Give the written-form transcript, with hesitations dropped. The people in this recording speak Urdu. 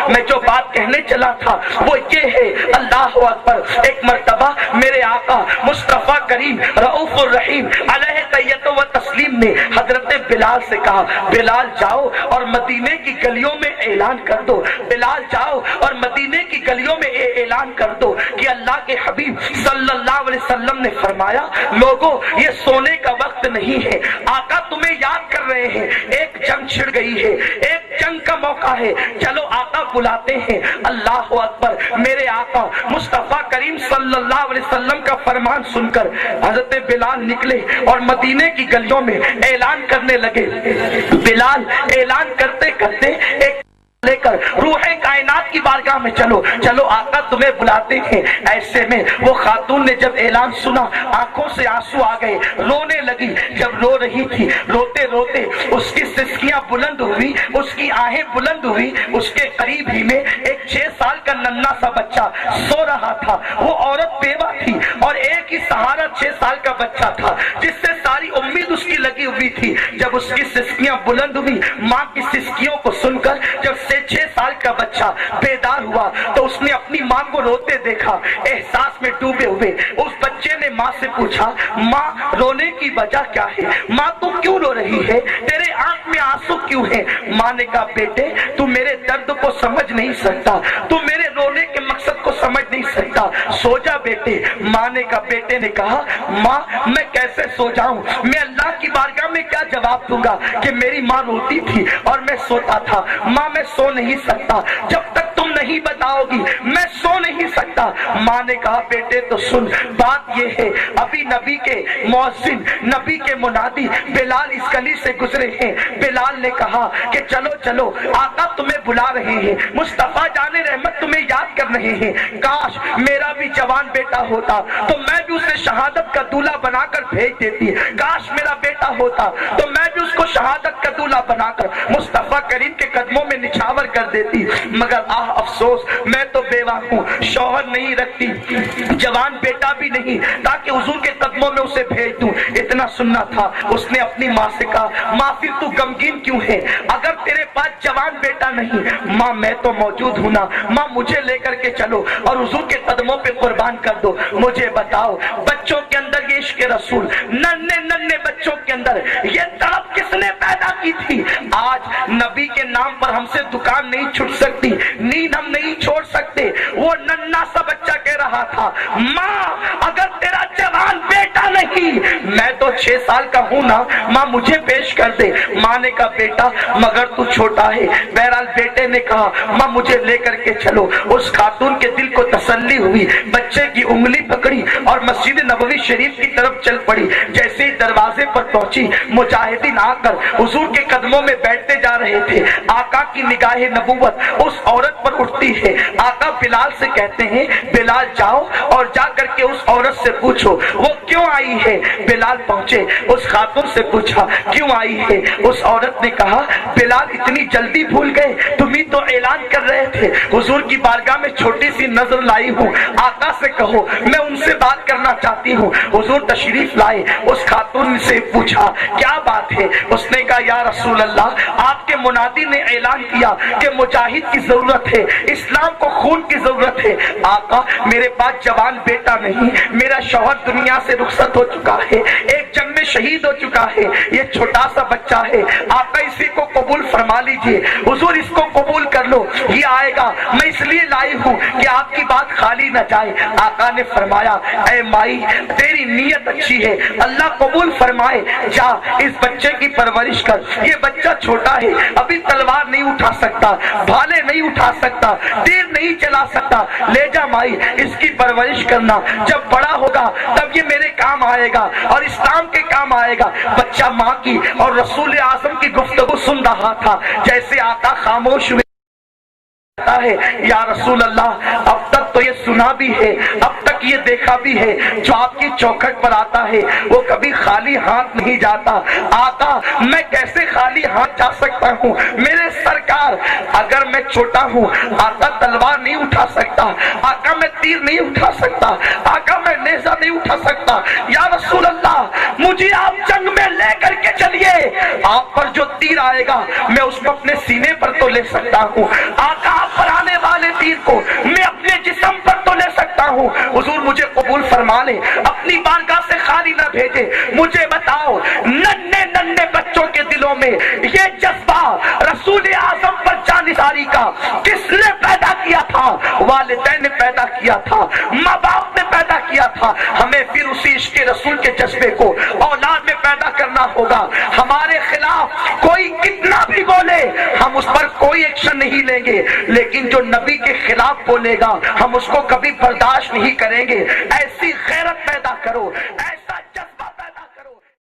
میں جو بات کہنے چلا تھا وہ یہ ہے، اللہ اکبر، ایک مرتبہ میرے آقا مصطفیٰ کریم رؤوف الرحیم علیہ تحیت و تسلیم نے حضرت بلال سے کہا، بلال جاؤ اور مدینے کی گلیوں میں اعلان کر دو، بلال جاؤ اور مدینے کی گلیوں میں اعلان کر دو کہ اللہ کے حبیب صلی اللہ علیہ وسلم نے فرمایا، لوگوں یہ سونے کا وقت نہیں ہے، آقا تمہیں یاد کر رہے ہیں، ایک جنگ چھڑ گئی ہے، ایک جنگ کا موقع ہے، چلو آقا بلاتے ہیں۔ اللہ اکبر، میرے آقا مصطفیٰ کریم صلی اللہ علیہ وسلم کا فرمان سن کر حضرت بلال نکلے اور مدینے کی گلیوں میں اعلان کرنے لگے۔ بلال اعلان کرتے کرتے ایک لے کر روح کائنات کی بارگاہ میں چلو چلو آقا تمہیں بلاتے ہیں۔ ایسے میں وہ خاتون نے جب اعلان سنا آنکھوں سے آنسو آ گئے، رونے لگی۔ جب رو رہی تھی روتے روتے اس کی سسکیاں بلند ہوئی، اس کی آہیں بلند ہوئی۔ اس کے قریب ہی میں ایک 6 سال کا ننھا سا بچہ سو رہا تھا۔ وہ عورت بیوہ تھی اور ایک ہی سہارا 6 سال کا بچہ تھا جس سے ساری امید اس کی لگی ہوئی تھی۔ جب اس کی سسکیاں بلند ہوئی، ماں کی سسکیوں کو سن کر جب 6 سال کا بچہ بیدار ہوا تو اس نے اپنی ماں کو روتے دیکھا، احساس میں ڈوبے ہوئے۔ اس بچے نے ماں سے پوچھا، ماں رونے کی وجہ کیا ہے؟ ماں تو کیوں رو رہی ہے؟ تیرے آنکھ میں آنسو کیوں ہے؟ ماں نے کہا، بیٹے تو میرے درد کو سمجھ نہیں سکتا، تو میرے رونے کے مقصد کو سمجھ نہیں سکتا، سو جا بیٹے۔ ماں نے کہا، بیٹے نے کہا، ماں میں کیسے سو جاؤں؟ میں اللہ کی بارگاہ میں کیا جواب دوں گا کہ میری ماں روتی تھی اور میں سوتا تھا؟ ماں میں سو نہیں سکتا، جب تک تم نہیں بتاؤ گی میں سو نہیں سکتا۔ ماں نے کہا، بیٹے تو سن، بات یہ ہے ابھی نبی کے مؤذن، نبی کے منادی بلال اس گلی سے گزرے ہیں۔ بلال نے کہا کہ چلو چلو آقا تمہیں بلا رہے ہیں، مصطفیٰ جان رحمت تمہیں یاد کر رہے ہیں۔ کاش میرا بھی جوان بیٹا ہوتا تو میں بھی اسے شہادت کا دولہا بنا کر بھیج دیتی، کاش میرا بیٹا ہوتا تو میں بھی اس کو شہادت کا دولہا بنا کر مصطفیٰ کریم کے قدموں میں نچھاور کر دیتی، مگر آہ افسوس میں تو بیوہ ہوں، شوہر نہیں رکھتی، جوان بیٹا بھی نہیں تاکہ حضور کے قدموں میں اسے بھیج دوں۔ اتنا سننا تھا، اس نے اپنی ماں سے کہا، ماں پھر تو غمگین کیوں ہے؟ اگر تیرے پاس جوان بیٹا نہیں، ماں میں تو موجود ہوں نا، ماں مجھے لے کر کے چلو اور حضور کے قدموں پہ قربان کر دو۔ مجھے بتاؤ بچوں کے اندر یہ عشق رسول، ننھے ننھے بچوں کے اندر یہ تڑپ کس نے پیدا کی تھی؟ آج نبی کے نام پر ہم سے دکان نہیں چھٹ سکتی، نیند ہم نہیں چھوڑ سکتے۔ وہ ننھا سا بچہ کہہ رہا تھا، ماں اگر تیرا جوان بیٹا نہیں، میں تو 6 سال کا ہوں نا، ماں مجھے پیش کر دے۔ ماں نے کہا، بیٹا مگر تو چھوٹا ہے۔ بہرحال بیٹے نے کہا، ماں مجھے لے کر کے چلو۔ اس خاتون کے دل کو تسلی ہوئی، بچے کی انگلی پکڑی اور مسجد نبوی شریف کی طرف چل پڑی۔ جیسے ہی دروازے پر پہنچی، مجاہدین آ کر حضور کے قدموں میں بیٹھتے جا رہے تھے۔ آقا کی نگاہ نبوت اس عورت پر اٹھتی ہے۔ آقا بلال سے کہتے ہیں، بلال جاؤ اور جا کر کے اس عورت سے پوچھو وہ کیوں آئی ہے۔ بلال پہنچے، اس خاتون سے پوچھا کیوں آئی ہے۔ اس عورت نے کہا، بلال اتنی جلدی بھول گئے، تم ہی تو اعلان کر رہے تھے، حضور کی بارگاہ میں چھوٹی سی نظر لائی ہوں، آقا سے کہو میں ان سے بات کرنا چاہتی ہوں۔ حضور تشریف لائے، اس خاتون سے پوچھا کیا بات ہے۔ اس نے کہا، یا رسول اللہ آپ کے منادی نے اعلان کیا کہ مجاہد کی ضرورت ہے، اسلام کو خون کی ضرورت ہے۔ آقا میرے پاس جوان بیٹا نہیں، میرا شوہر دنیا سے رخصت ہو چکا ہے، ایک جنگ میں شہید ہو چکا ہے، یہ چھوٹا سا بچہ ہے، آقا اسی کو قبول فرما لیجئے۔ حضور اس کو قبول کر لو، یہ آئے گا، میں اس لیے لائی ہوں کہ آپ کی بات خالی نہ جائے۔ آقا نے فرمایا، اے مائی تیری نیت اچھی ہے، اللہ قبول فرمائے، جا اس بچے کی پرورش کر۔ یہ بچہ چھوٹا ہے، ابھی تلوار نہیں اٹھا سکتا، بھالے نہیں اٹھا سکتا، تیر نہیں چلا سکتا، لے جا مائی اس کی پرورش کرنا، جب بڑا ہوگا تب یہ میرے کام آئے گا اور اسلام کے کام آئے گا۔ بچہ ماں کی اور رسول اعظم کی گفتگو سن رہا تھا، جیسے آقا خاموش ہوئے ہے، یا رسول اللہ اب تک تو یہ سنا بھی ہے، اب تک یہ دیکھا بھی ہے، جو آپ کی چوکھٹ پر آتا ہے وہ کبھی خالی ہاتھ نہیں جاتا۔ آقا میں کیسے خالی ہاتھ جا سکتا ہوں؟ میرے سرکار اگر میں چھوٹا ہوں، آقا تلوار نہیں اٹھا سکتا، آقا میں تیر نہیں اٹھا سکتا، آقا میں نیزہ نہیں اٹھا سکتا، یا رسول اللہ مجھے آپ جنگ میں لے کر کے چلیے، آپ پر جو تیر آئے گا میں اس کو اپنے سینے پر تو لے سکتا ہوں، آقا آپ پر آنے فرما لیں، اپنی بارگاہ سے خالی نہ بھیجے. مجھے بتاؤ ننھے ننھے بچوں کے دلوں میں یہ جذبہ رسول اعظم پر جانثاری کا کس نے پیدا کیا تھا؟ والدین نے پیدا کیا تھا، ماں باپ نے پیدا کیا تھا. ہمیں پھر اسی عشق رسول کے جذبے کو اولاد میں پیدا کرنا ہوگا. ہمارے خلاف کوئی کتنا بھی بولے ہم اس پر کوئی ایکشن نہیں لیں گے، لیکن جو نبی کے خلاف بولے گا ہم اس کو کبھی برداشت نہیں کریں گے. ایسی غیرت پیدا کرو.